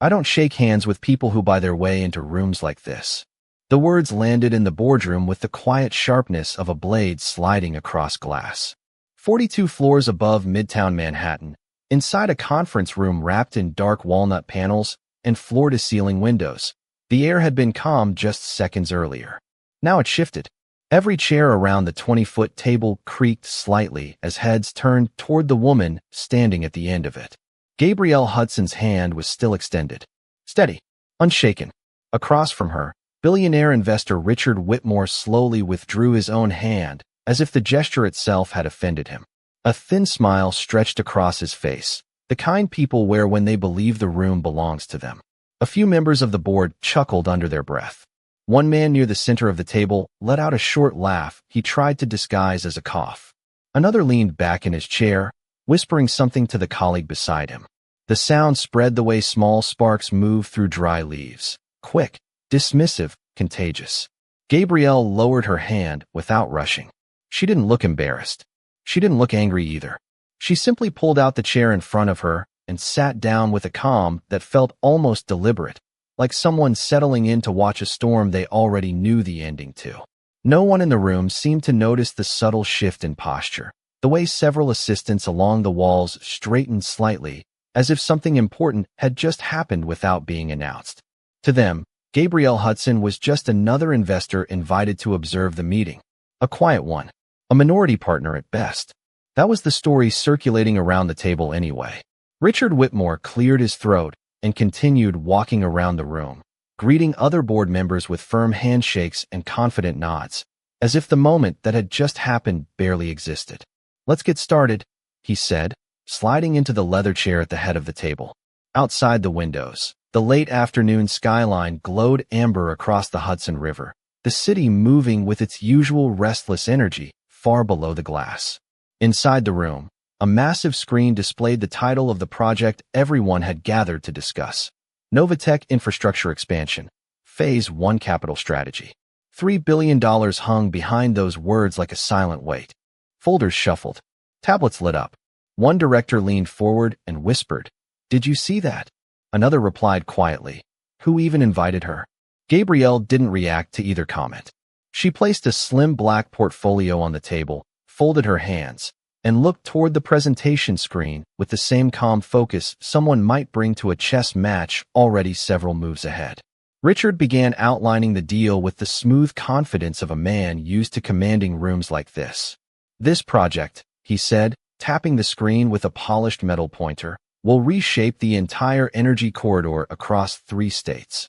I don't shake hands with people who buy their way into rooms like this." The words landed in the boardroom with the quiet sharpness of a blade sliding across glass. 42 floors above Midtown Manhattan, inside a conference room wrapped in dark walnut panels and floor-to-ceiling windows, the air had been calm just seconds earlier. Now it shifted. Every chair around the 20-foot table creaked slightly as heads turned toward the woman standing at the end of it. Gabrielle Hudson's hand was still extended, steady, unshaken. Across from her, billionaire investor Richard Whitmore slowly withdrew his own hand, as if the gesture itself had offended him. A thin smile stretched across his face, the kind people wear when they believe the room belongs to them. A few members of the board chuckled under their breath. One man near the center of the table let out a short laugh he tried to disguise as a cough. Another leaned back in his chair, whispering something to the colleague beside him. The sound spread the way small sparks move through dry leaves. Quick, dismissive, contagious. Gabrielle lowered her hand without rushing. She didn't look embarrassed. She didn't look angry either. She simply pulled out the chair in front of her and sat down with a calm that felt almost deliberate, like someone settling in to watch a storm they already knew the ending to. No one in the room seemed to notice the subtle shift in posture, the way several assistants along the walls straightened slightly, as if something important had just happened without being announced. To them, Gabrielle Hudson was just another investor invited to observe the meeting. A quiet one. A minority partner at best. That was the story circulating around the table anyway. Richard Whitmore cleared his throat and continued walking around the room, greeting other board members with firm handshakes and confident nods, as if the moment that had just happened barely existed. "Let's get started," he said, sliding into the leather chair at the head of the table. Outside the windows, the late afternoon skyline glowed amber across the Hudson River, the city moving with its usual restless energy far below the glass. Inside the room, a massive screen displayed the title of the project everyone had gathered to discuss. Novatech Infrastructure Expansion, Phase 1 Capital Strategy. $3 billion hung behind those words like a silent weight. Folders shuffled. Tablets lit up. One director leaned forward and whispered, "Did you see that?" Another replied quietly, "Who even invited her?" Gabrielle didn't react to either comment. She placed a slim black portfolio on the table, folded her hands, and looked toward the presentation screen with the same calm focus someone might bring to a chess match already several moves ahead. Richard began outlining the deal with the smooth confidence of a man used to commanding rooms like this. "This project," he said, tapping the screen with a polished metal pointer, "will reshape the entire energy corridor across 3 states."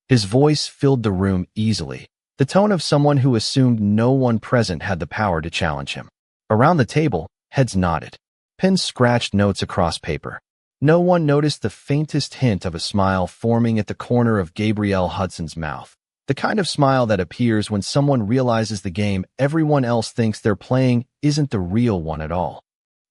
His voice filled the room easily, the tone of someone who assumed no one present had the power to challenge him. Around the table, heads nodded. Pens scratched notes across paper. No one noticed the faintest hint of a smile forming at the corner of Gabrielle Hudson's mouth, the kind of smile that appears when someone realizes the game everyone else thinks they're playing isn't the real one at all.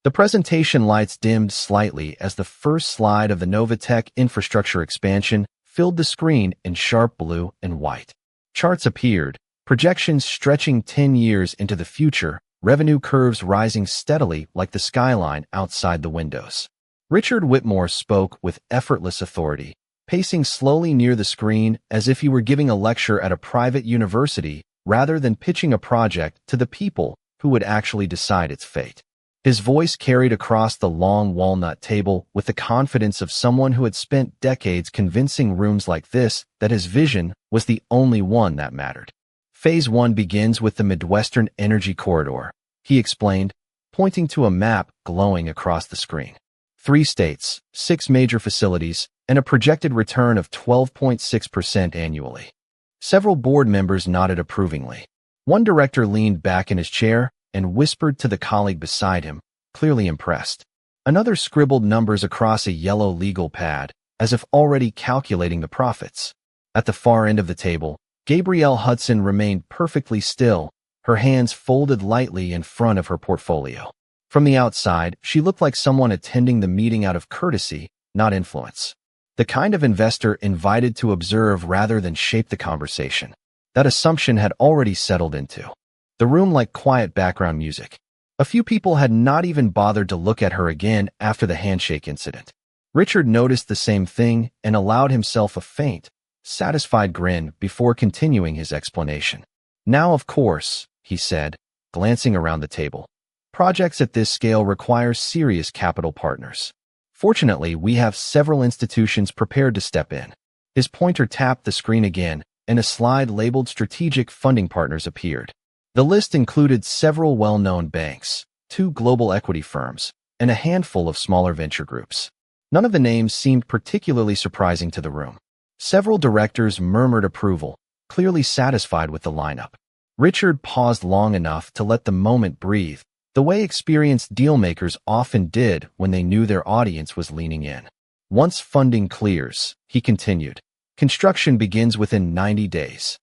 The presentation lights dimmed slightly as the first slide of the Novatech Infrastructure Expansion filled the screen in sharp blue and white. Charts appeared, projections stretching 10 years into the future, revenue curves rising steadily like the skyline outside the windows. Richard Whitmore spoke with effortless authority, pacing slowly near the screen as if he were giving a lecture at a private university rather than pitching a project to the people who would actually decide its fate. His voice carried across the long walnut table with the confidence of someone who had spent decades convincing rooms like this that his vision was the only one that mattered. Phase 1 begins with the Midwestern Energy Corridor, he explained, pointing to a map glowing across the screen. 3 states, 6 major facilities, and a projected return of 12.6% annually. Several board members nodded approvingly. One director leaned back in his chair and whispered to the colleague beside him, clearly impressed. Another scribbled numbers across a yellow legal pad, as if already calculating the profits. At the far end of the table, Gabrielle Hudson remained perfectly still, her hands folded lightly in front of her portfolio. From the outside, she looked like someone attending the meeting out of courtesy, not influence. The kind of investor invited to observe rather than shape the conversation. That assumption had already settled into the room like quiet background music. A few people had not even bothered to look at her again after the handshake incident. Richard noticed the same thing and allowed himself a faint, satisfied grin before continuing his explanation. Now, of course, he said, glancing around the table, projects at this scale require serious capital partners. Fortunately, we have several institutions prepared to step in. His pointer tapped the screen again, and a slide labeled Strategic Funding Partners appeared. The list included several well-known banks, 2 global equity firms, and a handful of smaller venture groups. None of the names seemed particularly surprising to the room. Several directors murmured approval, clearly satisfied with the lineup. Richard paused long enough to let the moment breathe, the way experienced dealmakers often did when they knew their audience was leaning in. Once funding clears, he continued, construction begins within 90 days.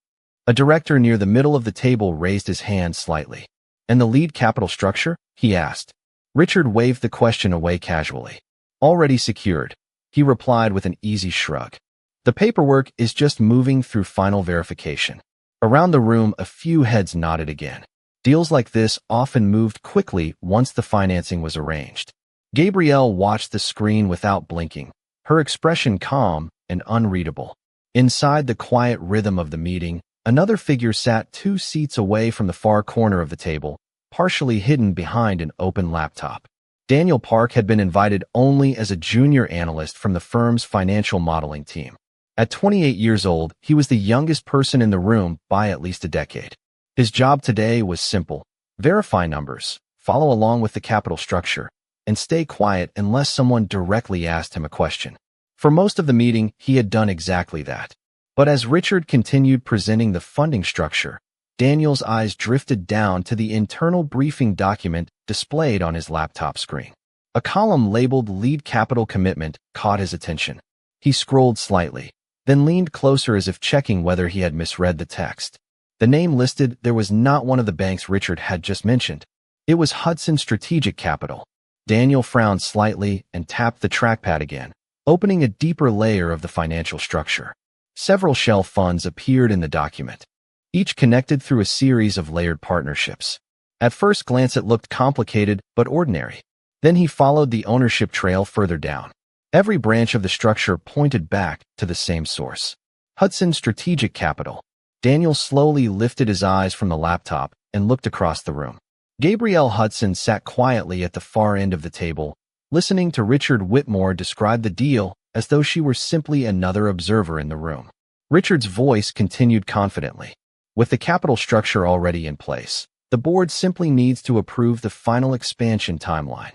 A director near the middle of the table raised his hand slightly. And the lead capital structure? He asked. Richard waved the question away casually. Already secured, he replied with an easy shrug. The paperwork is just moving through final verification. Around the room, a few heads nodded again. Deals like this often moved quickly once the financing was arranged. Gabrielle watched the screen without blinking, her expression calm and unreadable. Inside the quiet rhythm of the meeting, another figure sat 2 seats away from the far corner of the table, partially hidden behind an open laptop. Daniel Park had been invited only as a junior analyst from the firm's financial modeling team. At 28 years old, he was the youngest person in the room by at least a decade. His job today was simple: verify numbers, follow along with the capital structure, and stay quiet unless someone directly asked him a question. For most of the meeting, he had done exactly that. But as Richard continued presenting the funding structure, Daniel's eyes drifted down to the internal briefing document displayed on his laptop screen. A column labeled Lead Capital Commitment caught his attention. He scrolled slightly, then leaned closer as if checking whether he had misread the text. The name listed there was not one of the banks Richard had just mentioned. It was Hudson Strategic Capital. Daniel frowned slightly and tapped the trackpad again, opening a deeper layer of the financial structure. Several shell funds appeared in the document, each connected through a series of layered partnerships. At first glance it looked complicated but ordinary. Then he followed the ownership trail further down. Every branch of the structure pointed back to the same source: Hudson Strategic Capital. Daniel slowly lifted his eyes from the laptop and looked across the room. Gabrielle Hudson sat quietly at the far end of the table, listening to Richard Whitmore describe the deal as though she were simply another observer in the room. Richard's voice continued confidently. With the capital structure already in place, the board simply needs to approve the final expansion timeline.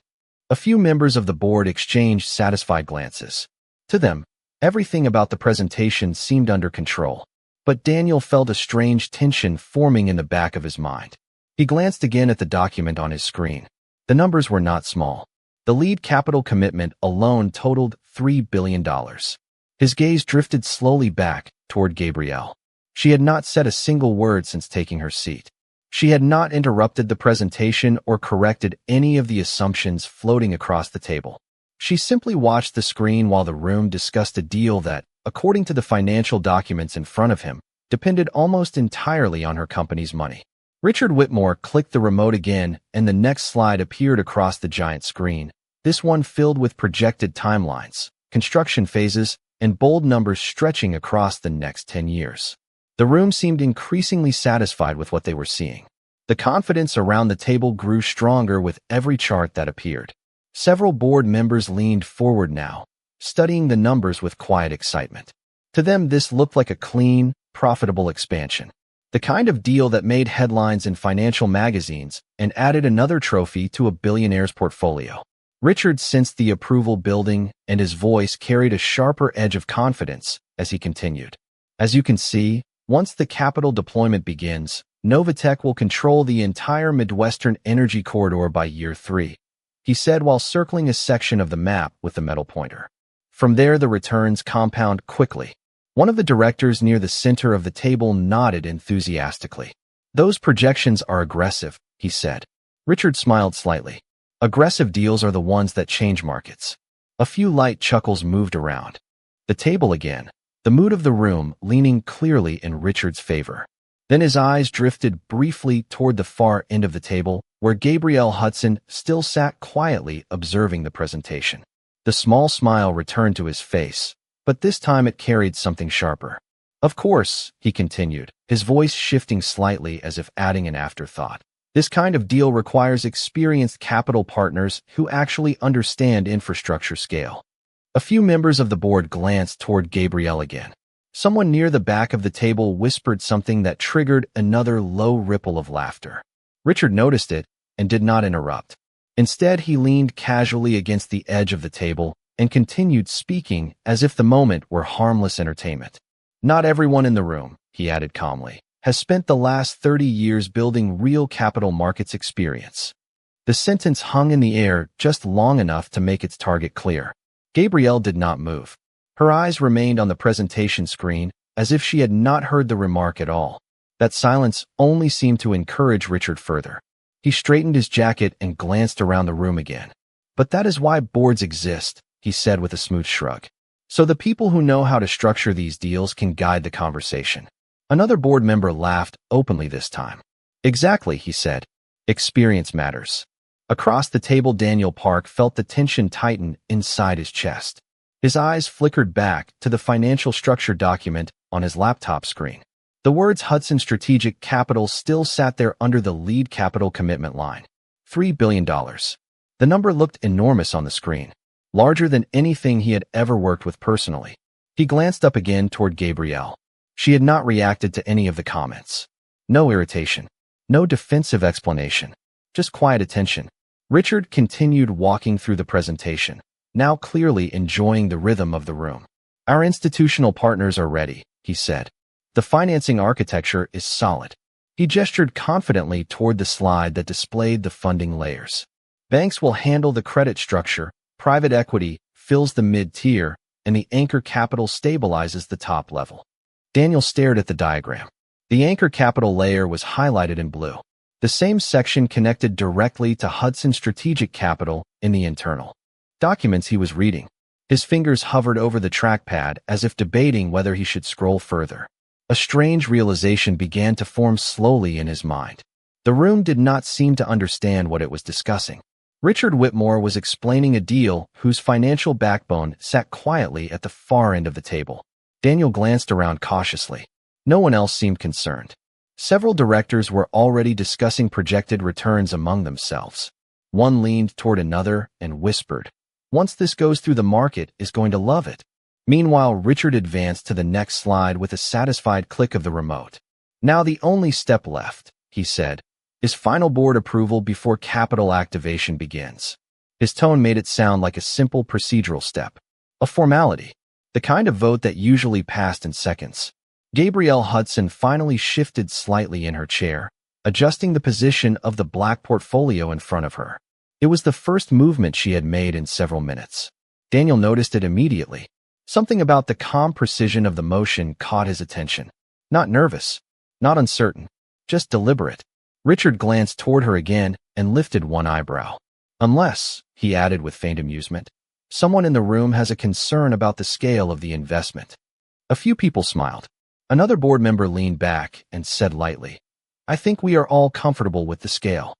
A few members of the board exchanged satisfied glances. To them, everything about the presentation seemed under control. But Daniel felt a strange tension forming in the back of his mind. He glanced again at the document on his screen. The numbers were not small. The lead capital commitment alone totaled $3 billion. His gaze drifted slowly back toward Gabrielle. She had not said a single word since taking her seat. She had not interrupted the presentation or corrected any of the assumptions floating across the table. She simply watched the screen while the room discussed a deal that, according to the financial documents in front of him, depended almost entirely on her company's money. Richard Whitmore clicked the remote again, and the next slide appeared across the giant screen, this one filled with projected timelines, construction phases, and bold numbers stretching across the next 10 years. The room seemed increasingly satisfied with what they were seeing. The confidence around the table grew stronger with every chart that appeared. Several board members leaned forward now, studying the numbers with quiet excitement. To them, this looked like a clean, profitable expansion. The kind of deal that made headlines in financial magazines and added another trophy to a billionaire's portfolio. Richard sensed the approval building, and his voice carried a sharper edge of confidence as he continued. As you can see, once the capital deployment begins, Novatech will control the entire Midwestern energy corridor by year 3, he said while circling a section of the map with the metal pointer. From there, the returns compound quickly. One of the directors near the center of the table nodded enthusiastically. Those projections are aggressive, he said. Richard smiled slightly. Aggressive deals are the ones that change markets. A few light chuckles moved around the table again, the mood of the room leaning clearly in Richard's favor. Then his eyes drifted briefly toward the far end of the table, where Gabrielle Hudson still sat quietly observing the presentation. The small smile returned to his face, but this time it carried something sharper. Of course, he continued, his voice shifting slightly as if adding an afterthought. This kind of deal requires experienced capital partners who actually understand infrastructure scale. A few members of the board glanced toward Gabrielle again. Someone near the back of the table whispered something that triggered another low ripple of laughter. Richard noticed it and did not interrupt. Instead, he leaned casually against the edge of the table and continued speaking as if the moment were harmless entertainment. Not everyone in the room, he added calmly, has spent the last 30 years building real capital markets experience. The sentence hung in the air just long enough to make its target clear. Gabrielle did not move. Her eyes remained on the presentation screen as if she had not heard the remark at all. That silence only seemed to encourage Richard further. He straightened his jacket and glanced around the room again. But that is why boards exist, he said with a smooth shrug. So the people who know how to structure these deals can guide the conversation. Another board member laughed openly this time. Exactly, he said. Experience matters. Across the table, Daniel Park felt the tension tighten inside his chest. His eyes flickered back to the financial structure document on his laptop screen. The words Hudson Strategic Capital still sat there under the lead capital commitment line. $3 billion. The number looked enormous on the screen, larger than anything he had ever worked with personally. He glanced up again toward Gabrielle. She had not reacted to any of the comments. No irritation. No defensive explanation. Just quiet attention. Richard continued walking through the presentation, now clearly enjoying the rhythm of the room. Our institutional partners are ready, he said. The financing architecture is solid. He gestured confidently toward the slide that displayed the funding layers. Banks will handle the credit structure, private equity fills the mid-tier, and the anchor capital stabilizes the top level. Daniel stared at the diagram. The anchor capital layer was highlighted in blue. The same section connected directly to Hudson Strategic Capital in the internal documents he was reading. His fingers hovered over the trackpad as if debating whether he should scroll further. A strange realization began to form slowly in his mind. The room did not seem to understand what it was discussing. Richard Whitmore was explaining a deal whose financial backbone sat quietly at the far end of the table. Daniel glanced around cautiously. No one else seemed concerned. Several directors were already discussing projected returns among themselves. One leaned toward another and whispered, "Once this goes through, the market is going to love it." Meanwhile, Richard advanced to the next slide with a satisfied click of the remote. "Now the only step left," he said, "is final board approval before capital activation begins." His tone made it sound like a simple procedural step. A formality. The kind of vote that usually passed in seconds. Gabrielle Hudson finally shifted slightly in her chair, adjusting the position of the black portfolio in front of her. It was the first movement she had made in several minutes. Daniel noticed it immediately. Something about the calm precision of the motion caught his attention. Not nervous, not uncertain, just deliberate. Richard glanced toward her again and lifted one eyebrow. "Unless," he added with faint amusement, "someone in the room has a concern about the scale of the investment." A few people smiled. Another board member leaned back and said lightly, "I think we are all comfortable with the scale."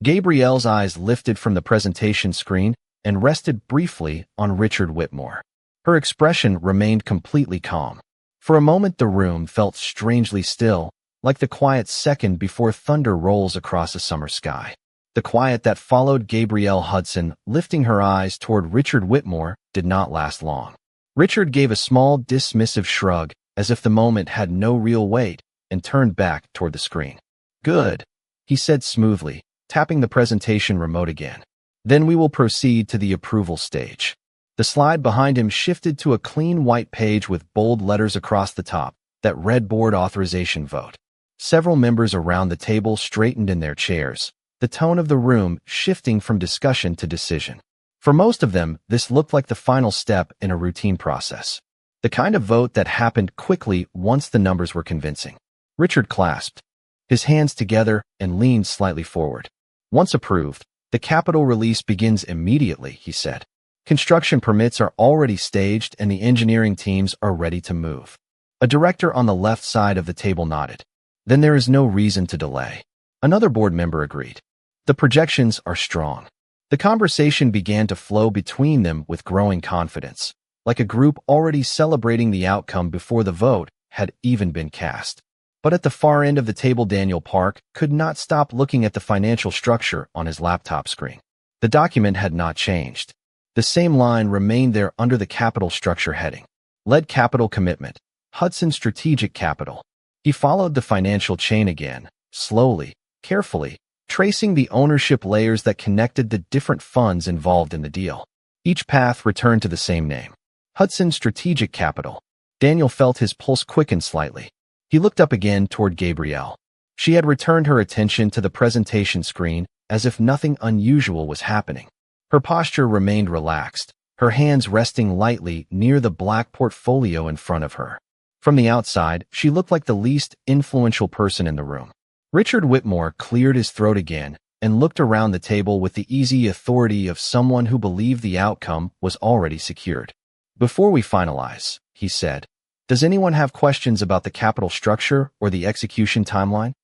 Gabrielle's eyes lifted from the presentation screen and rested briefly on Richard Whitmore. Her expression remained completely calm. For a moment the room felt strangely still, like the quiet second before thunder rolls across a summer sky. The quiet that followed Gabrielle Hudson lifting her eyes toward Richard Whitmore did not last long. Richard gave a small dismissive shrug as if the moment had no real weight and turned back toward the screen. "Good," he said smoothly, tapping the presentation remote again. "Then we will proceed to the approval stage." The slide behind him shifted to a clean white page with bold letters across the top that read Board Authorization Vote. Several members around the table straightened in their chairs, the tone of the room shifting from discussion to decision. For most of them, this looked like the final step in a routine process. The kind of vote that happened quickly once the numbers were convincing. Richard clasped his hands together and leaned slightly forward. "Once approved, the capital release begins immediately," he said. "Construction permits are already staged and the engineering teams are ready to move." A director on the left side of the table nodded. "Then there is no reason to delay." Another board member agreed. "The projections are strong." The conversation began to flow between them with growing confidence, like a group already celebrating the outcome before the vote had even been cast. But at the far end of the table, Daniel Park could not stop looking at the financial structure on his laptop screen. The document had not changed. The same line remained there under the capital structure heading. Lead Capital Commitment, Hudson Strategic Capital. He followed the financial chain again, slowly, carefully, tracing the ownership layers that connected the different funds involved in the deal. Each path returned to the same name, Hudson Strategic Capital. Daniel felt his pulse quicken slightly. He looked up again toward Gabrielle. She had returned her attention to the presentation screen as if nothing unusual was happening. Her posture remained relaxed, her hands resting lightly near the black portfolio in front of her. From the outside, she looked like the least influential person in the room. Richard Whitmore cleared his throat again and looked around the table with the easy authority of someone who believed the outcome was already secured. "Before we finalize," he said, "does anyone have questions about the capital structure or the execution timeline?"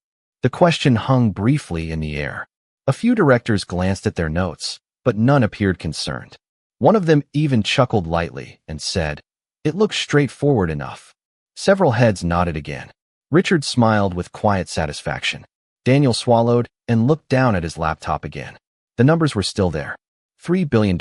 The question hung briefly in the air. A few directors glanced at their notes, but none appeared concerned. One of them even chuckled lightly and said, "It looks straightforward enough." Several heads nodded again. Richard smiled with quiet satisfaction. Daniel swallowed and looked down at his laptop again. The numbers were still there. $3 billion.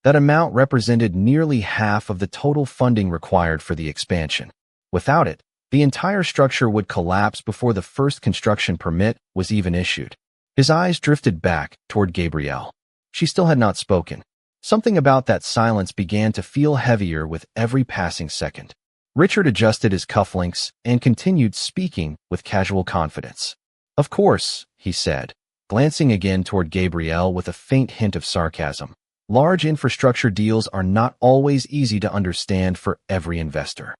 That amount represented nearly half of the total funding required for the expansion. Without it, the entire structure would collapse before the first construction permit was even issued. His eyes drifted back toward Gabrielle. She still had not spoken. Something about that silence began to feel heavier with every passing second. Richard adjusted his cufflinks and continued speaking with casual confidence. "Of course," he said, glancing again toward Gabrielle with a faint hint of sarcasm. "Large infrastructure deals are not always easy to understand for every investor."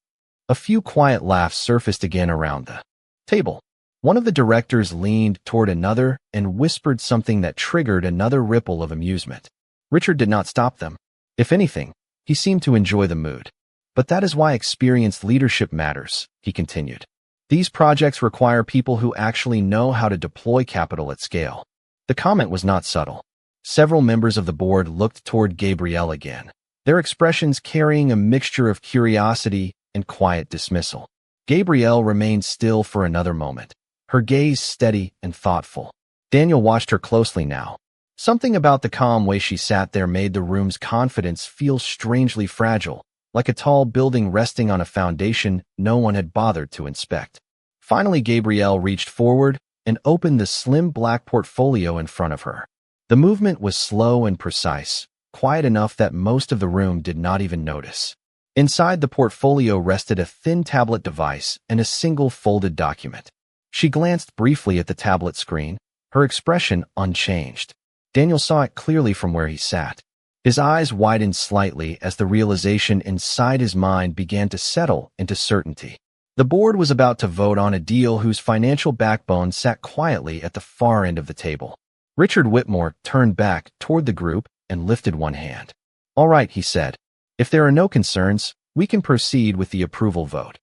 A few quiet laughs surfaced again around the table. One of the directors leaned toward another and whispered something that triggered another ripple of amusement. Richard did not stop them. If anything, he seemed to enjoy the mood. "But that is why experienced leadership matters," he continued. "These projects require people who actually know how to deploy capital at scale." The comment was not subtle. Several members of the board looked toward Gabrielle again, their expressions carrying a mixture of curiosity and quiet dismissal. Gabrielle remained still for another moment, her gaze steady and thoughtful. Daniel watched her closely now. Something about the calm way she sat there made the room's confidence feel strangely fragile, like a tall building resting on a foundation no one had bothered to inspect. Finally, Gabrielle reached forward and opened the slim black portfolio in front of her. The movement was slow and precise, quiet enough that most of the room did not even notice. Inside the portfolio rested a thin tablet device and a single folded document. She glanced briefly at the tablet screen, her expression unchanged. Daniel saw it clearly from where he sat. His eyes widened slightly as the realization inside his mind began to settle into certainty. The board was about to vote on a deal whose financial backbone sat quietly at the far end of the table. Richard Whitmore turned back toward the group and lifted one hand. "All right," he said. "If there are no concerns, we can proceed with the approval vote."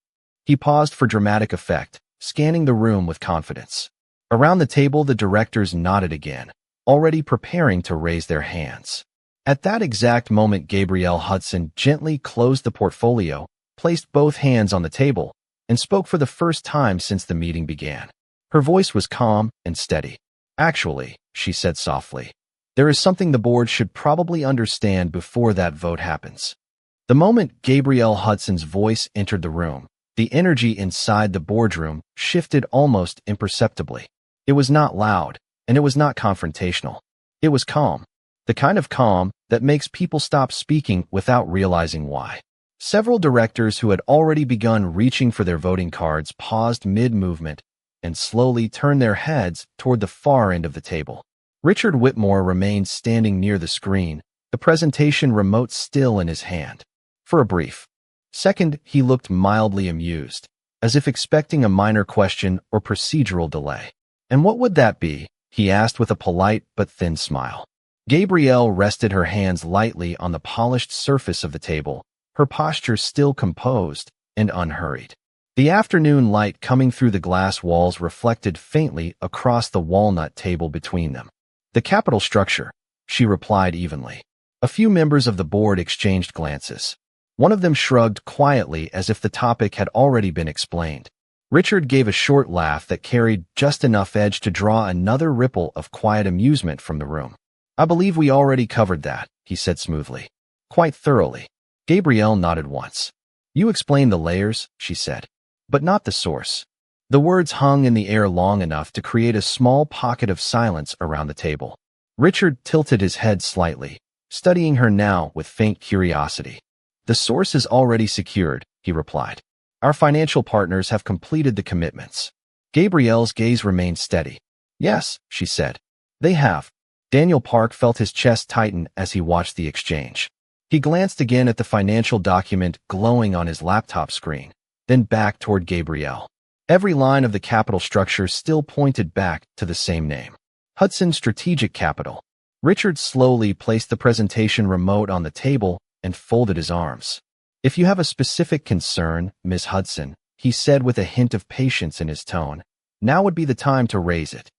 He paused for dramatic effect, scanning the room with confidence. Around the table, the directors nodded again, already preparing to raise their hands. At that exact moment, Gabrielle Hudson gently closed the portfolio, placed both hands on the table, and spoke for the first time since the meeting began. Her voice was calm and steady. "Actually," she said softly, "there is something the board should probably understand before that vote happens." The moment Gabrielle Hudson's voice entered the room, the energy inside the boardroom shifted almost imperceptibly. It was not loud, and it was not confrontational. It was calm. The kind of calm that makes people stop speaking without realizing why. Several directors who had already begun reaching for their voting cards paused mid-movement and slowly turned their heads toward the far end of the table. Richard Whitmore remained standing near the screen, the presentation remote still in his hand. For a brief second, he looked mildly amused, as if expecting a minor question or procedural delay. "And what would that be?" he asked with a polite but thin smile. Gabrielle rested her hands lightly on the polished surface of the table, her posture still composed and unhurried. The afternoon light coming through the glass walls reflected faintly across the walnut table between them. "The capital structure," she replied evenly. A few members of the board exchanged glances. One of them shrugged quietly as if the topic had already been explained. Richard gave a short laugh that carried just enough edge to draw another ripple of quiet amusement from the room. I believe we already covered that, he said smoothly. Quite thoroughly. Gabrielle nodded once. You explained the layers, she said, but not the source. The words hung in the air long enough to create a small pocket of silence around the table. Richard tilted his head slightly, studying her now with faint curiosity. The source is already secured, he replied. Our financial partners have completed the commitments. Gabrielle's gaze remained steady. Yes, she said. They have. Daniel Park felt his chest tighten as he watched the exchange. He glanced again at the financial document glowing on his laptop screen, then back toward Gabrielle. Every line of the capital structure still pointed back to the same name. Hudson Strategic Capital. Richard slowly placed the presentation remote on the table and folded his arms. If you have a specific concern, Ms. Hudson, he said with a hint of patience in his tone, now would be the time to raise it.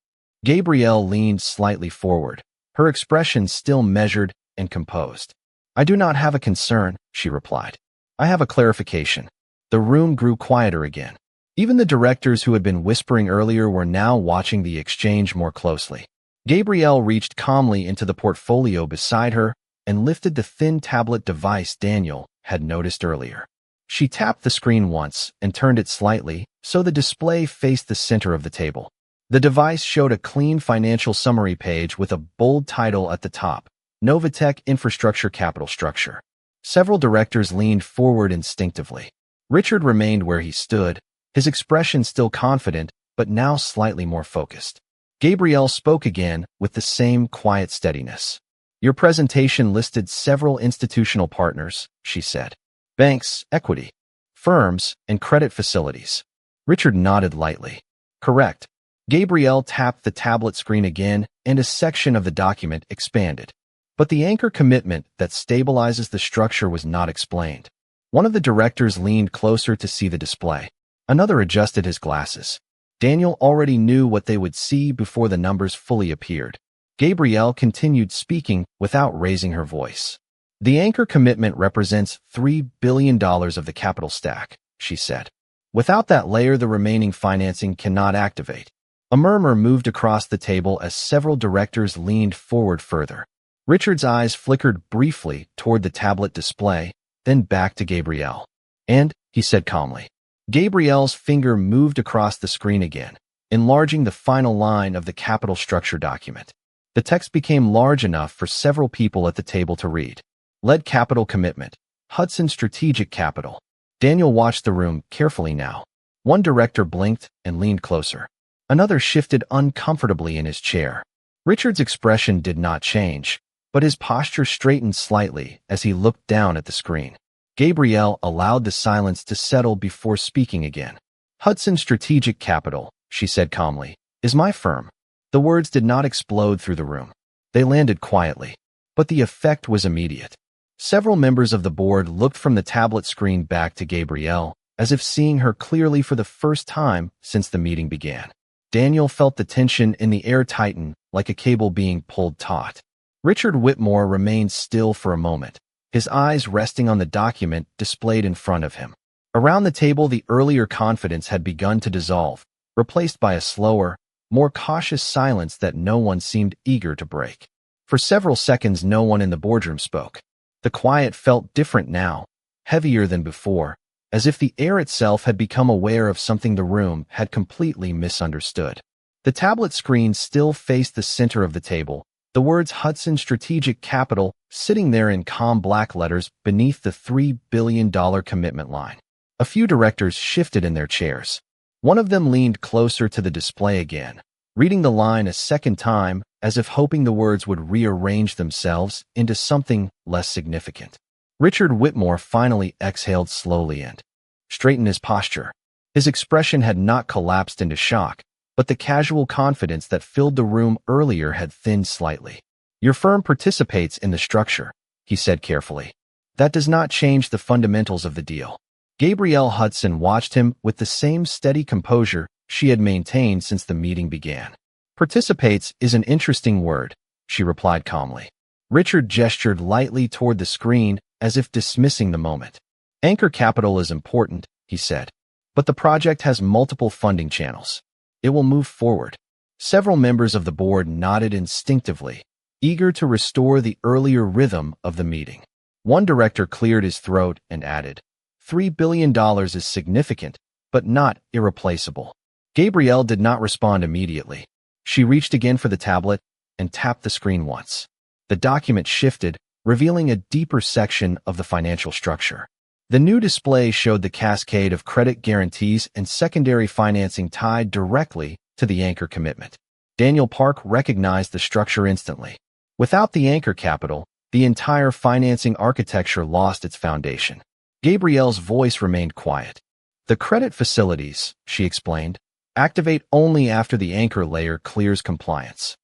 Gabrielle leaned slightly forward, her expression still measured and composed. I do not have a concern, she replied. I have a clarification. The room grew quieter again. Even the directors who had been whispering earlier were now watching the exchange more closely. Gabrielle reached calmly into the portfolio beside her and lifted the thin tablet device Daniel had noticed earlier. She tapped the screen once and turned it slightly so the display faced the center of the table. The device showed a clean financial summary page with a bold title at the top, Novatech Infrastructure Capital Structure. Several directors leaned forward instinctively. Richard remained where he stood, his expression still confident, but now slightly more focused. Gabrielle spoke again with the same quiet steadiness. Your presentation listed several institutional partners, she said. Banks, equity, firms, and credit facilities. Richard nodded lightly. Correct. Gabrielle tapped the tablet screen again, and a section of the document expanded. But the anchor commitment that stabilizes the structure was not explained. One of the directors leaned closer to see the display. Another adjusted his glasses. Daniel already knew what they would see before the numbers fully appeared. Gabrielle continued speaking without raising her voice. The anchor commitment represents $3 billion of the capital stack, she said. Without that layer, the remaining financing cannot activate. A murmur moved across the table as several directors leaned forward further. Richard's eyes flickered briefly toward the tablet display, then back to Gabrielle. And, he said calmly. Gabrielle's finger moved across the screen again, enlarging the final line of the capital structure document. The text became large enough for several people at the table to read. Lead capital commitment. Hudson Strategic Capital. Daniel watched the room carefully now. One director blinked and leaned closer. Another shifted uncomfortably in his chair. Richard's expression did not change, but his posture straightened slightly as he looked down at the screen. Gabrielle allowed the silence to settle before speaking again. Hudson Strategic Capital, she said calmly, is my firm. The words did not explode through the room. They landed quietly, but the effect was immediate. Several members of the board looked from the tablet screen back to Gabrielle, as if seeing her clearly for the first time since the meeting began. Daniel felt the tension in the air tighten like a cable being pulled taut. Richard Whitmore remained still for a moment, his eyes resting on the document displayed in front of him. Around the table, the earlier confidence had begun to dissolve, replaced by a slower, more cautious silence that no one seemed eager to break. For several seconds, no one in the boardroom spoke. The quiet felt different now, heavier than before, as if the air itself had become aware of something the room had completely misunderstood. The tablet screen still faced the center of the table, the words Hudson Strategic Capital sitting there in calm black letters beneath the $3 billion commitment line. A few directors shifted in their chairs. One of them leaned closer to the display again, reading the line a second time as if hoping the words would rearrange themselves into something less significant. Richard Whitmore finally exhaled slowly and straightened his posture. His expression had not collapsed into shock, but the casual confidence that filled the room earlier had thinned slightly. Your firm participates in the structure, he said carefully. That does not change the fundamentals of the deal. Gabrielle Hudson watched him with the same steady composure she had maintained since the meeting began. Participates is an interesting word, she replied calmly. Richard gestured lightly toward the screen as if dismissing the moment. Anchor capital is important, he said, but the project has multiple funding channels. It will move forward. Several members of the board nodded instinctively, eager to restore the earlier rhythm of the meeting. One director cleared his throat and added, $3 billion is significant, but not irreplaceable. Gabrielle did not respond immediately. She reached again for the tablet and tapped the screen once. The document shifted, revealing a deeper section of the financial structure. The new display showed the cascade of credit guarantees and secondary financing tied directly to the anchor commitment. Daniel Park recognized the structure instantly. Without the anchor capital, the entire financing architecture lost its foundation. Gabrielle's voice remained quiet. The credit facilities, she explained, activate only after the anchor layer clears compliance.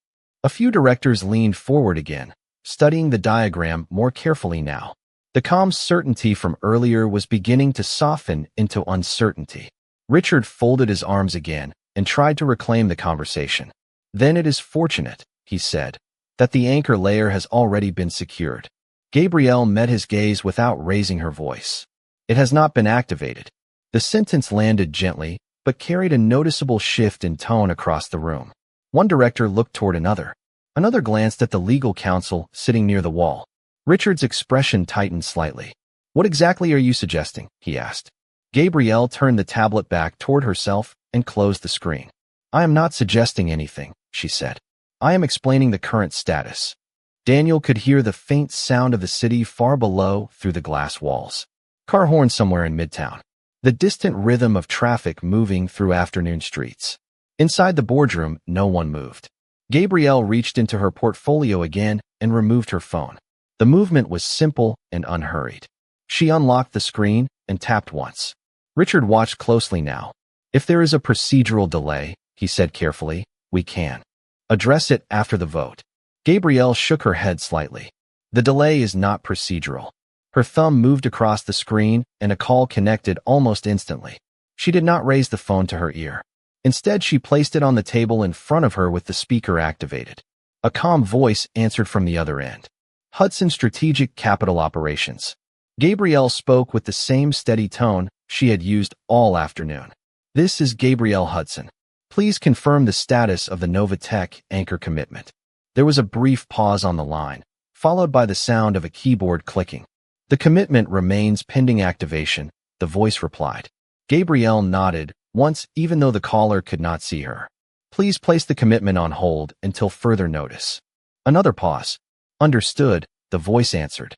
A few directors leaned forward again, studying the diagram more carefully now. The calm certainty from earlier was beginning to soften into uncertainty. Richard folded his arms again and tried to reclaim the conversation. Then it is fortunate, he said, that the anchor layer has already been secured. Gabrielle met his gaze without raising her voice. It has not been activated. The sentence landed gently, but carried a noticeable shift in tone across the room. One director looked toward another. Another glanced at the legal counsel sitting near the wall. Richard's expression tightened slightly. What exactly are you suggesting? He asked. Gabrielle turned the tablet back toward herself and closed the screen. I am not suggesting anything, she said. I am explaining the current status. Daniel could hear the faint sound of the city far below through the glass walls. Car horn somewhere in Midtown. The distant rhythm of traffic moving through afternoon streets. Inside the boardroom, no one moved. Gabrielle reached into her portfolio again and removed her phone. The movement was simple and unhurried. She unlocked the screen and tapped once. Richard watched closely now. If there is a procedural delay, he said carefully, we can address it after the vote. Gabrielle shook her head slightly. The delay is not procedural. Her thumb moved across the screen and a call connected almost instantly. She did not raise the phone to her ear. Instead, she placed it on the table in front of her with the speaker activated. A calm voice answered from the other end. Hudson Strategic Capital Operations. Gabrielle spoke with the same steady tone she had used all afternoon. This is Gabrielle Hudson. Please confirm the status of the Novatech anchor commitment. There was a brief pause on the line, followed by the sound of a keyboard clicking. The commitment remains pending activation, the voice replied. Gabrielle nodded once, even though the caller could not see her. Please place the commitment on hold until further notice. Another pause. Understood, the voice answered.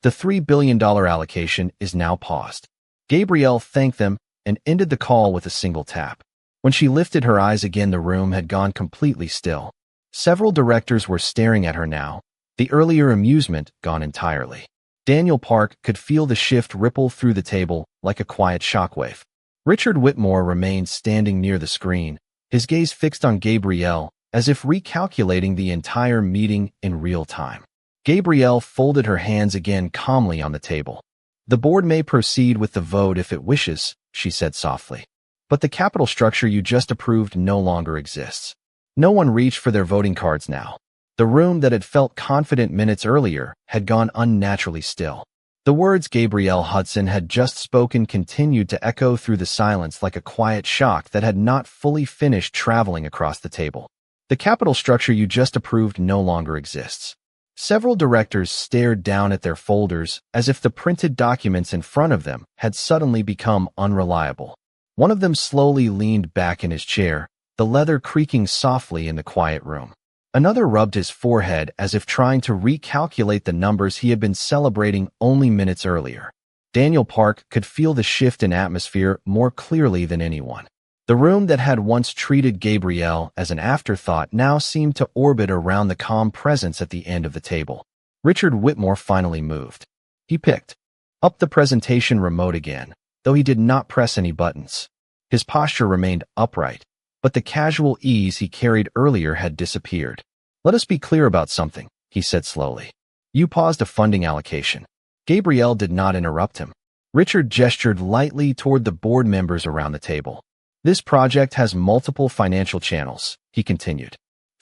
The $3 billion allocation is now paused. Gabrielle thanked them and ended the call with a single tap. When she lifted her eyes again, the room had gone completely still. Several directors were staring at her now, the earlier amusement gone entirely. Daniel Park could feel the shift ripple through the table like a quiet shockwave. Richard Whitmore remained standing near the screen, his gaze fixed on Gabrielle, as if recalculating the entire meeting in real time. Gabrielle folded her hands again calmly on the table. The board may proceed with the vote if it wishes, she said softly. But the capital structure you just approved no longer exists. No one reached for their voting cards now. The room that had felt confident minutes earlier had gone unnaturally still. The words Gabrielle Hudson had just spoken continued to echo through the silence like a quiet shock that had not fully finished traveling across the table. The capital structure you just approved no longer exists. Several directors stared down at their folders as if the printed documents in front of them had suddenly become unreliable. One of them slowly leaned back in his chair, the leather creaking softly in the quiet room. Another rubbed his forehead as if trying to recalculate the numbers he had been celebrating only minutes earlier. Daniel Park could feel the shift in atmosphere more clearly than anyone. The room that had once treated Gabrielle as an afterthought now seemed to orbit around the calm presence at the end of the table. Richard Whitmore finally moved. He picked up the presentation remote again, though he did not press any buttons. His posture remained upright, but the casual ease he carried earlier had disappeared. Let us be clear about something, he said slowly. You paused a funding allocation. Gabrielle did not interrupt him. Richard gestured lightly toward the board members around the table. This project has multiple financial channels, he continued.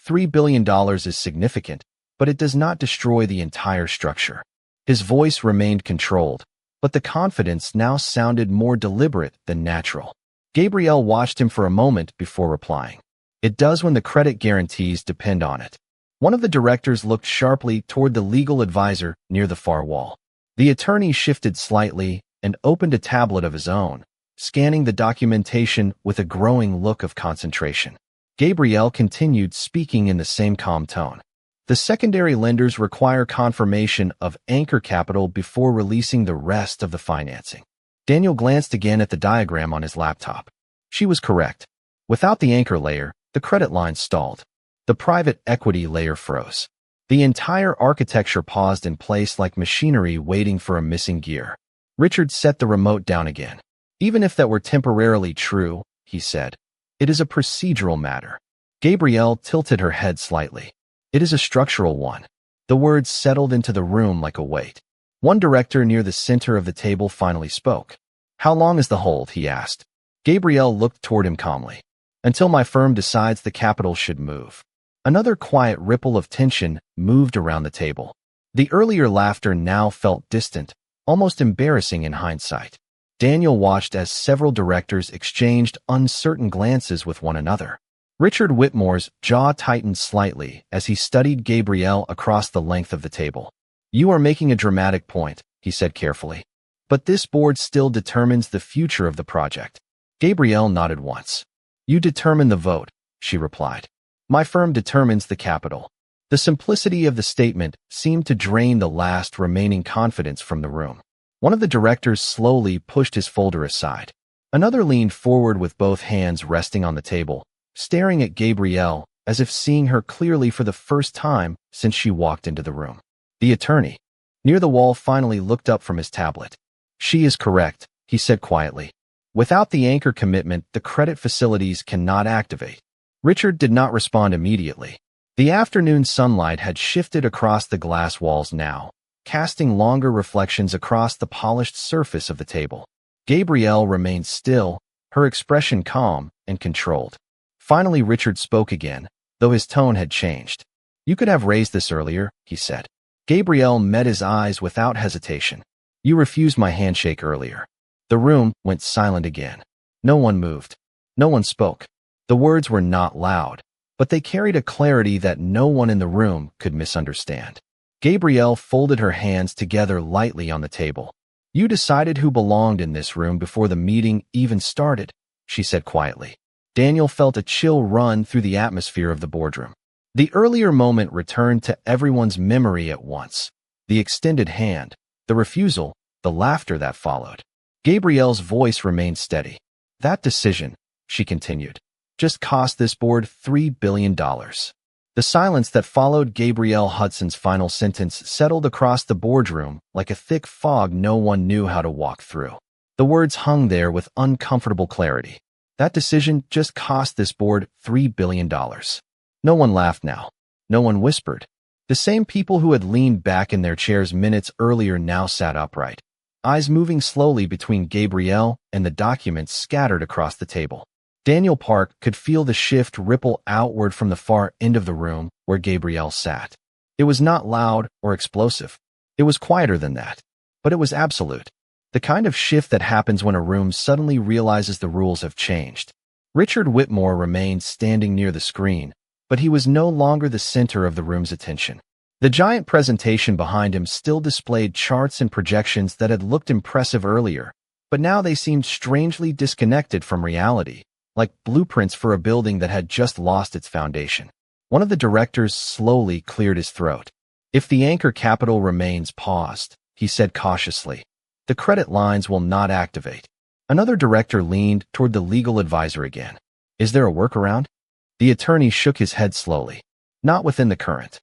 $3 billion is significant, but it does not destroy the entire structure. His voice remained controlled, but the confidence now sounded more deliberate than natural. Gabrielle watched him for a moment before replying. It does when the credit guarantees depend on it. One of the directors looked sharply toward the legal advisor near the far wall. The attorney shifted slightly and opened a tablet of his own, scanning the documentation with a growing look of concentration. Gabrielle continued, speaking in the same calm tone. The secondary lenders require confirmation of anchor capital before releasing the rest of the financing. Daniel glanced again at the diagram on his laptop. She was correct. Without the anchor layer, the credit line stalled. The private equity layer froze. The entire architecture paused in place like machinery waiting for a missing gear. Richard set the remote down again. Even if that were temporarily true, he said, it is a procedural matter. Gabrielle tilted her head slightly. It is a structural one. The words settled into the room like a weight. One director near the center of the table finally spoke. How long is the hold? He asked. Gabrielle looked toward him calmly. Until my firm decides the capital should move. Another quiet ripple of tension moved around the table. The earlier laughter now felt distant, almost embarrassing in hindsight. Daniel watched as several directors exchanged uncertain glances with one another. Richard Whitmore's jaw tightened slightly as he studied Gabrielle across the length of the table. You are making a dramatic point, he said carefully. But this board still determines the future of the project. Gabrielle nodded once. You determine the vote, she replied. My firm determines the capital. The simplicity of the statement seemed to drain the last remaining confidence from the room. One of the directors slowly pushed his folder aside. Another leaned forward with both hands resting on the table, staring at Gabrielle as if seeing her clearly for the first time since she walked into the room. The attorney, near the wall, finally looked up from his tablet. She is correct, he said quietly. Without the anchor commitment, the credit facilities cannot activate. Richard did not respond immediately. The afternoon sunlight had shifted across the glass walls now, casting longer reflections across the polished surface of the table. Gabrielle remained still, her expression calm and controlled. Finally, Richard spoke again, though his tone had changed. You could have raised this earlier, he said. Gabrielle met his eyes without hesitation. You refused my handshake earlier. The room went silent again. No one moved. No one spoke. The words were not loud, but they carried a clarity that no one in the room could misunderstand. Gabrielle folded her hands together lightly on the table. You decided who belonged in this room before the meeting even started, she said quietly. Daniel felt a chill run through the atmosphere of the boardroom. The earlier moment returned to everyone's memory at once. The extended hand, the refusal, the laughter that followed. Gabrielle's voice remained steady. That decision, she continued, just cost this board $3 billion. The silence that followed Gabrielle Hudson's final sentence settled across the boardroom like a thick fog no one knew how to walk through. The words hung there with uncomfortable clarity. That decision just cost this board $3 billion. No one laughed now. No one whispered. The same people who had leaned back in their chairs minutes earlier now sat upright, eyes moving slowly between Gabrielle and the documents scattered across the table. Daniel Park could feel the shift ripple outward from the far end of the room where Gabrielle sat. It was not loud or explosive. It was quieter than that, but it was absolute. The kind of shift that happens when a room suddenly realizes the rules have changed. Richard Whitmore remained standing near the screen, but he was no longer the center of the room's attention. The giant presentation behind him still displayed charts and projections that had looked impressive earlier, but now they seemed strangely disconnected from reality, like blueprints for a building that had just lost its foundation. One of the directors slowly cleared his throat. If the anchor capital remains paused, he said cautiously, the credit lines will not activate. Another director leaned toward the legal advisor again. Is there a workaround? The attorney shook his head slowly. Not within the current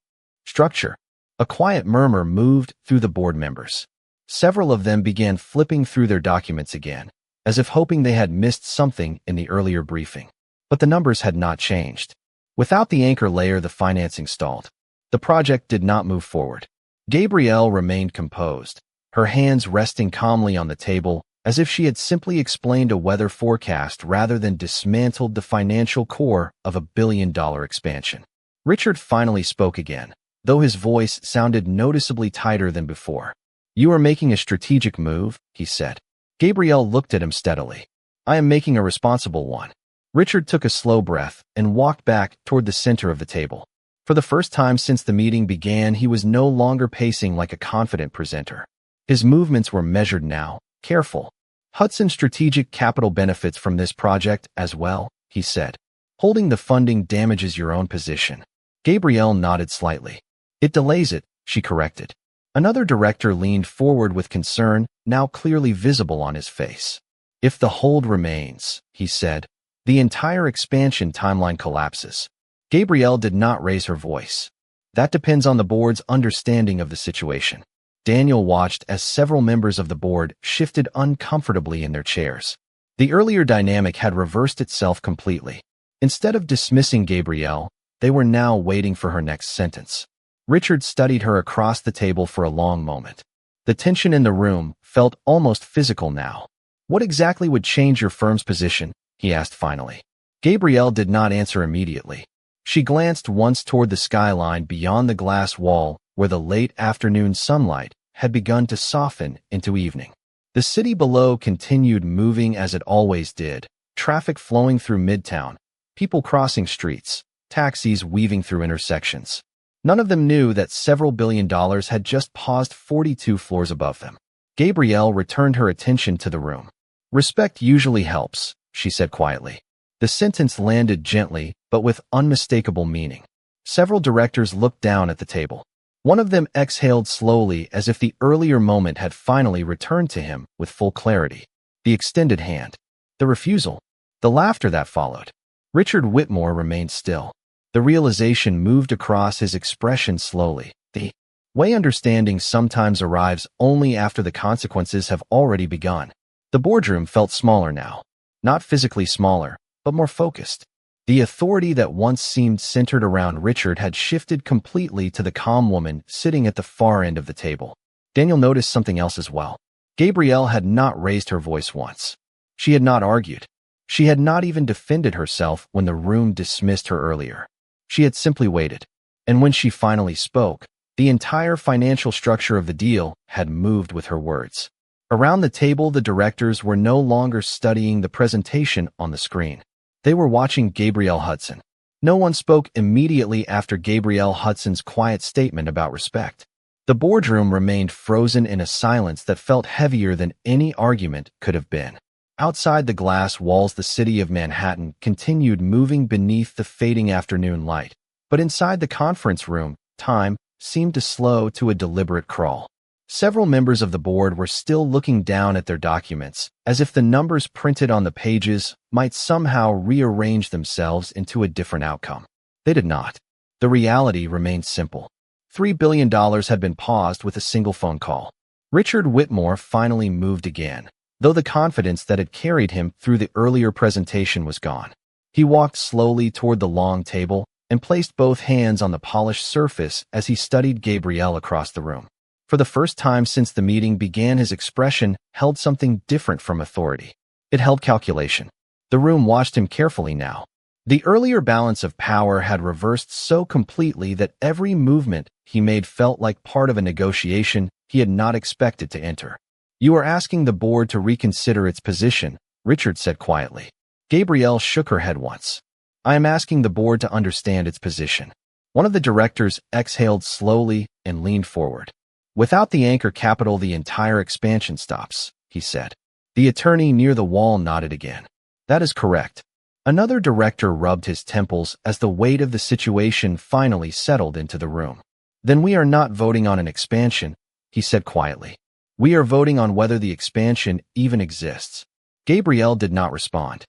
structure. A quiet murmur moved through the board members. Several of them began flipping through their documents again, as if hoping they had missed something in the earlier briefing. But the numbers had not changed. Without the anchor layer, the financing stalled. The project did not move forward. Gabrielle remained composed, her hands resting calmly on the table, as if she had simply explained a weather forecast rather than dismantled the financial core of a billion-dollar expansion. Richard finally spoke again, though his voice sounded noticeably tighter than before. "You are making a strategic move," he said. Gabrielle looked at him steadily. "I am making a responsible one." Richard took a slow breath and walked back toward the center of the table. For the first time since the meeting began, he was no longer pacing like a confident presenter. His movements were measured now, careful. "Hudson Strategic Capital benefits from this project as well," he said. "Holding the funding damages your own position." Gabrielle nodded slightly. "It delays it," she corrected. Another director leaned forward with concern, now clearly visible on his face. "If the hold remains," he said, "the entire expansion timeline collapses." Gabrielle did not raise her voice. "That depends on the board's understanding of the situation." Daniel watched as several members of the board shifted uncomfortably in their chairs. The earlier dynamic had reversed itself completely. Instead of dismissing Gabrielle, they were now waiting for her next sentence. Richard studied her across the table for a long moment. The tension in the room felt almost physical now. "What exactly would change your firm's position?" he asked finally. Gabrielle did not answer immediately. She glanced once toward the skyline beyond the glass wall, where the late afternoon sunlight had begun to soften into evening. The city below continued moving as it always did, traffic flowing through Midtown, people crossing streets, taxis weaving through intersections. None of them knew that several $1 billion had just paused 42 floors above them. Gabrielle returned her attention to the room. "Respect usually helps," she said quietly. The sentence landed gently, but with unmistakable meaning. Several directors looked down at the table. One of them exhaled slowly as if the earlier moment had finally returned to him with full clarity. The extended hand. The refusal. The laughter that followed. Richard Whitmore remained still. The realization moved across his expression slowly. The way understanding sometimes arrives only after the consequences have already begun. The boardroom felt smaller now. Not physically smaller, but more focused. The authority that once seemed centered around Richard had shifted completely to the calm woman sitting at the far end of the table. Daniel noticed something else as well. Gabrielle had not raised her voice once. She had not argued. She had not even defended herself when the room dismissed her earlier. She had simply waited. And when she finally spoke, the entire financial structure of the deal had moved with her words. Around the table, the directors were no longer studying the presentation on the screen. They were watching Gabrielle Hudson. No one spoke immediately after Gabrielle Hudson's quiet statement about respect. The boardroom remained frozen in a silence that felt heavier than any argument could have been. Outside the glass walls, the city of Manhattan continued moving beneath the fading afternoon light. But inside the conference room, time seemed to slow to a deliberate crawl. Several members of the board were still looking down at their documents, as if the numbers printed on the pages might somehow rearrange themselves into a different outcome. They did not. The reality remained simple. $3 billion had been paused with a single phone call. Richard Whitmore finally moved again, though the confidence that had carried him through the earlier presentation was gone. He walked slowly toward the long table and placed both hands on the polished surface as he studied Gabrielle across the room. For the first time since the meeting began, his expression held something different from authority. It held calculation. The room watched him carefully now. The earlier balance of power had reversed so completely that every movement he made felt like part of a negotiation he had not expected to enter. "You are asking the board to reconsider its position," Richard said quietly. Gabrielle shook her head once. "I am asking the board to understand its position." One of the directors exhaled slowly and leaned forward. "Without the anchor capital, the entire expansion stops," he said. The attorney near the wall nodded again. "That is correct." Another director rubbed his temples as the weight of the situation finally settled into the room. "Then we are not voting on an expansion," he said quietly. "We are voting on whether the expansion even exists." Gabrielle did not respond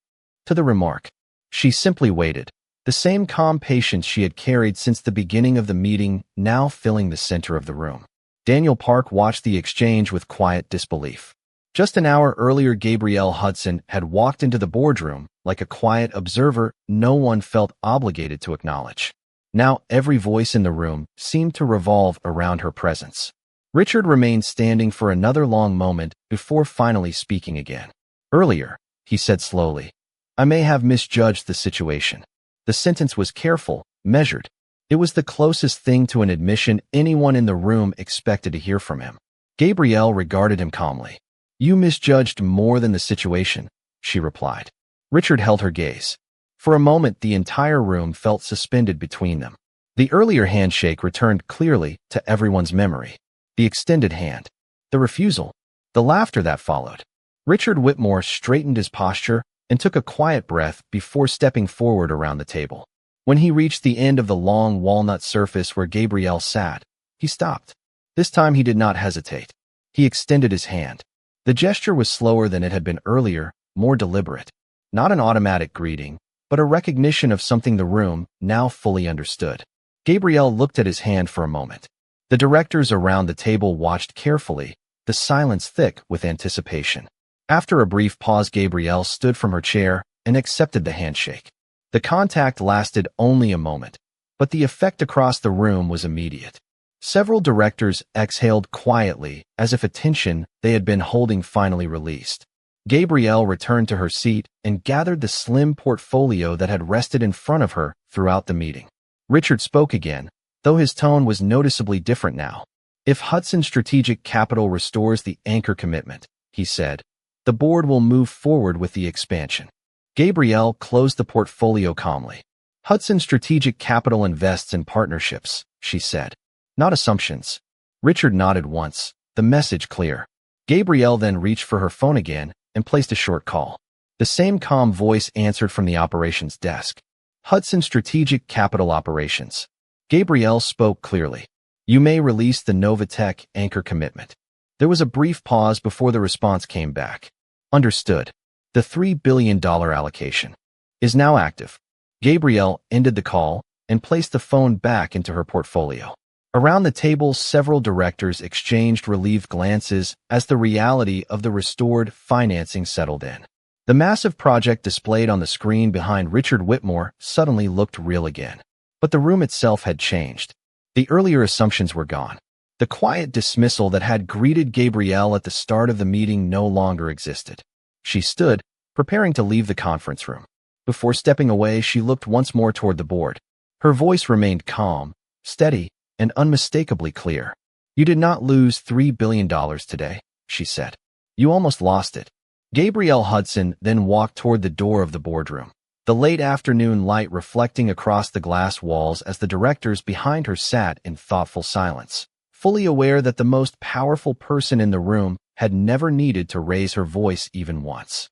to the remark. She simply waited, the same calm patience she had carried since the beginning of the meeting now filling the center of the room. Daniel Park watched the exchange with quiet disbelief. Just an hour earlier, Gabrielle Hudson had walked into the boardroom like a quiet observer no one felt obligated to acknowledge. Now every voice in the room seemed to revolve around her presence. Richard remained standing for another long moment before finally speaking again. "Earlier," he said slowly, "I may have misjudged the situation." The sentence was careful, measured. It was the closest thing to an admission anyone in the room expected to hear from him. Gabrielle regarded him calmly. "You misjudged more than the situation," she replied. Richard held her gaze. For a moment, the entire room felt suspended between them. The earlier handshake returned clearly to everyone's memory. The extended hand, the refusal, the laughter that followed. Richard Whitmore straightened his posture and took a quiet breath before stepping forward around the table. When he reached the end of the long walnut surface where Gabrielle sat, he stopped. This time he did not hesitate. He extended his hand. The gesture was slower than it had been earlier, more deliberate. Not an automatic greeting, but a recognition of something the room now fully understood. Gabrielle looked at his hand for a moment. The directors around the table watched carefully, the silence thick with anticipation. After a brief pause, Gabrielle stood from her chair and accepted the handshake. The contact lasted only a moment, but the effect across the room was immediate. Several directors exhaled quietly, as if a tension they had been holding finally released. Gabrielle returned to her seat and gathered the slim portfolio that had rested in front of her throughout the meeting. Richard spoke again, though his tone was noticeably different now. "If Hudson Strategic Capital restores the anchor commitment," he said, "the board will move forward with the expansion." Gabrielle closed the portfolio calmly. "Hudson Strategic Capital invests in partnerships," she said, "not assumptions." Richard nodded once, the message clear. Gabrielle then reached for her phone again and placed a short call. The same calm voice answered from the operations desk. "Hudson Strategic Capital Operations." Gabrielle spoke clearly. "You may release the Novatech anchor commitment." There was a brief pause before the response came back. "Understood. The $3 billion allocation is now active." Gabrielle ended the call and placed the phone back into her portfolio. Around the table, several directors exchanged relieved glances as the reality of the restored financing settled in. The massive project displayed on the screen behind Richard Whitmore suddenly looked real again. But the room itself had changed. The earlier assumptions were gone. The quiet dismissal that had greeted Gabrielle at the start of the meeting no longer existed. She stood, preparing to leave the conference room. Before stepping away, she looked once more toward the board. Her voice remained calm, steady, and unmistakably clear. "You did not lose $3 billion today," she said. "You almost lost it." Gabrielle Hudson then walked toward the door of the boardroom, the late afternoon light reflecting across the glass walls as the directors behind her sat in thoughtful silence, fully aware that the most powerful person in the room had never needed to raise her voice even once.